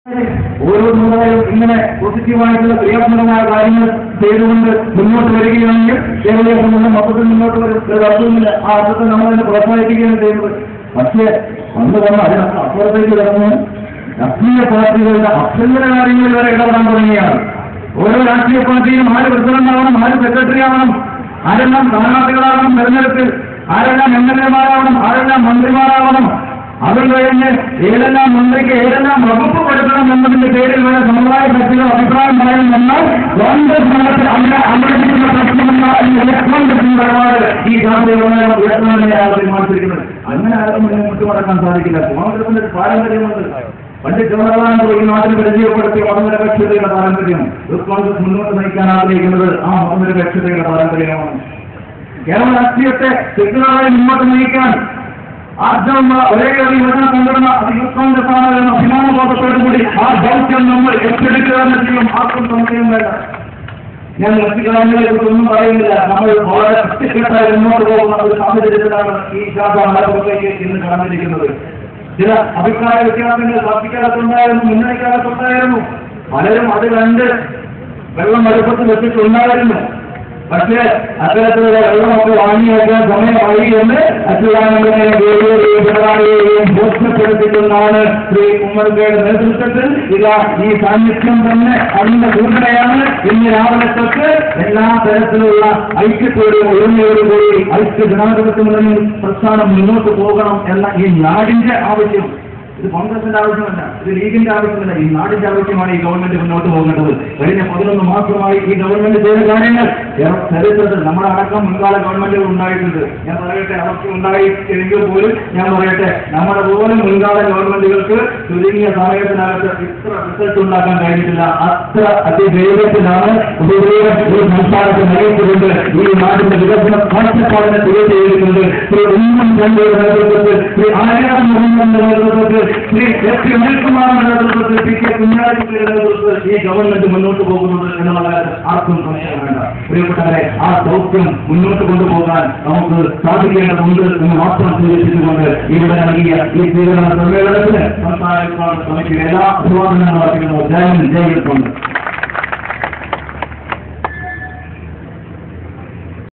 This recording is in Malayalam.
ഓരോ മുതലായും ഇങ്ങനെ പോസിറ്റീവായിട്ടുള്ള ക്രിയാത്മകമായ കാര്യങ്ങൾ ചെയ്തുകൊണ്ട് മുന്നോട്ട് വരികയാണെങ്കിൽ കേരളീയ സമൂഹം മൊത്തത്തിൽ മുന്നോട്ട് വരും. ഒരു അർത്ഥവുമില്ല. ആ അർത്ഥത്തെ നമ്മളതിനെ പ്രോത്സാഹിപ്പിക്കുകയാണ് ചെയ്യുന്നത്. പക്ഷേ അന്ന് വന്ന് അതിനൊക്കെ അപ്പുറത്തേക്ക് കിടന്ന് രാഷ്ട്രീയ പാർട്ടികളുടെ അഭ്യന്തര കാര്യങ്ങളിൽ വരെ ഇടപെടാൻ തുടങ്ങിയാണ്. ഓരോ രാഷ്ട്രീയ പാർട്ടിയും ആര് പ്രസിഡന്റ് ആവണം, ആര് സെക്രട്ടറി ആവണം, ആരെല്ലാം സ്ഥാനാർത്ഥികളാവണം തെരഞ്ഞെടുപ്പിൽ, ആരെല്ലാം MLA-മാരാവണം, ആരെല്ലാം മന്ത്രിമാരാവണം, അതും കഴിഞ്ഞ് ഏതെല്ലാം മന്ത്രിക്ക് ഏതെല്ലാം വകുപ്പ് കൊടുക്കണം എന്നതിന്റെ പേരിൽ വരെ സമുദായ ശക്തികൾ അഭിപ്രായം പറയുമെന്നാൽ കോൺഗ്രസ് ഭരണത്തിൽ അമർപ്പിക്കുന്ന പ്രശ്നമെന്നാൽ ഈ ജാതികളെ ഉയർത്തണമെന്നാണ് തീരുമാനിച്ചിരിക്കുന്നത്. അങ്ങനെ ആരും മുട്ടുമടക്കാൻ സാധിക്കില്ല. കോൺഗ്രസിന്റെ പാരമ്പര്യമുണ്ട്. പണ്ട് ജവഹർലാൽ നെഹ്റു ഈ നാട്ടിൽ പരിചയപ്പെടുത്തിയ മതനിരപേക്ഷതയുടെ പാരമ്പര്യം കോൺഗ്രസ് മുന്നോട്ട് നയിക്കാൻ ആഗ്രഹിക്കുന്നത് ആ മതനിരപേക്ഷതയുടെ പാരമ്പര്യമാണ്. കേരള രാഷ്ട്രീയത്തെ ശക്തമായി മുന്നോട്ട് നയിക്കാൻ ആർജവമുള്ള ഒരേ ഒരു യുവജന സംഘടന അത് യൂത്ത് കോൺഗ്രസ് ആണ് എന്ന അഭിമാനബോധത്തോടുകൂടി ആ ദൗത്യം നമ്മൾ ഏറ്റെടുക്കുക തന്നെ ചെയ്യും. ആർക്കും സംശയം വേണ്ട. ഞാൻ മറ്റു കാര്യങ്ങളെക്കുറിച്ചൊന്നും പറയുന്നില്ല. നമ്മൾ വളരെ ഒറ്റക്കെട്ടായി മുന്നോട്ട് പോകുന്ന ഒരു സാഹചര്യത്തിലാണ് ഈ ശാഖ മലപ്പുറത്തേക്ക് ഇന്ന് കടന്നിരിക്കുന്നത്. ചില അഭിപ്രായ വ്യത്യാസങ്ങൾ പാർട്ടിക്കാലത്തുണ്ടായിരുന്നു, മുന്നണിക്കാലത്തുണ്ടായിരുന്നു. പലരും അത് കണ്ട് വെള്ളം വലുപ്പത്തിൽ വെച്ചിട്ടുണ്ടായിരുന്നു. പക്ഷേ അത്തരത്തിലുള്ള വെള്ളമൊക്കെ വാങ്ങിവെക്കാൻ സമയമായി എന്ന് അച്യുതാനന്ദനെയും പിണറായിയെയും ബോധ്യപ്പെടുത്തിക്കൊണ്ടാണ് ശ്രീ ഉമ്മൻചാണ്ടിയുടെ നേതൃത്വത്തിൽ ഇതാ ഈ സാന്നിധ്യം തന്നെ അതിന്റെ സൂചനയാണ്. ഇന്ന് രാവിലെ തൊട്ട് എല്ലാ തരത്തിലുള്ള ഐക്യത്തോടും ഒരുമയോടുകൂടി ഐക്യ ജനാധിപത്യ മുന്നണി പ്രസ്ഥാനം മുന്നോട്ട് പോകണം എന്ന ഈ നാടിന്റെ ആവശ്യം. ഇത് കോൺഗ്രസിന്റെ ആവശ്യമല്ല, ഇത് ലീഗിന്റെ ആവശ്യമല്ല, ഈ നാടിന്റെ ആവശ്യമാണ് ഈ ഗവൺമെന്റ് മുന്നോട്ട് പോകേണ്ടത്. കഴിഞ്ഞ 11 മാസമായി ഈ ഗവൺമെന്റ് ചെയ്ത കാര്യങ്ങൾ ചരിത്രത്തിൽ നമ്മുടെ അടക്കം മുൻകാല ഗവൺമെന്റുകൾ ഉണ്ടായിട്ടുണ്ട്. ഞാൻ പറയട്ടെ, അവർക്ക് ഉണ്ടായിട്ടെങ്കിൽ പോലും ഞാൻ പറയട്ടെ, നമ്മുടെ പോലും മുൻകാല ഗവൺമെന്റുകൾക്ക് ചുരുങ്ങിയ സമയത്തിനകത്ത് ഇത്ര റിസൾട്ട് ഉണ്ടാക്കാൻ കഴിഞ്ഞിട്ടില്ല. അത്ര അതിവേഗത്തിലാണ് ഒരു സംസ്ഥാനത്ത് നയിച്ചുകൊണ്ട് ഈ നാടിന്റെ വികസന കാഴ്ചപ്പാടിനെ തിരിച്ചെഴുതിയിട്ടുണ്ട്. ശ്രീ ഉമ്മൻചാണ്ടിയുടെ നേതൃത്വത്തിൽ, ശ്രീ ആര്യാടൻ മുഹമ്മദിന്റെ നേതൃത്വത്തിൽ, ശ്രീ SP അനിൽകുമാറിന്റെ നേതൃത്വത്തിൽ, PK കുഞ്ഞാലിക്കുട്ടിയുടെ നേതൃത്വത്തിൽ ഈ ഗവൺമെന്റ് മുന്നോട്ട് പോകുന്നത് എന്നുള്ള ആർക്കും സംശയം വേണ്ട. പ്രിയപ്പെട്ടവരെ, ആ ദൗത്യം മുന്നോട്ട് കൊണ്ടുപോകാൻ നമുക്ക് സാധിക്കേണ്ടതുണ്ട് എന്ന് മാത്രം സൂചിപ്പിച്ചുകൊണ്ട് ഇവിടെ നൽകിയ ഈ സ്വീകരണ സമ്മേളനത്തിന് സംസ്ഥാന സമിതിയുടെ എല്ലാ അഭിവാദനങ്ങളും അർപ്പിക്കുന്നു. ജയം ജയിട്ടുണ്ട്.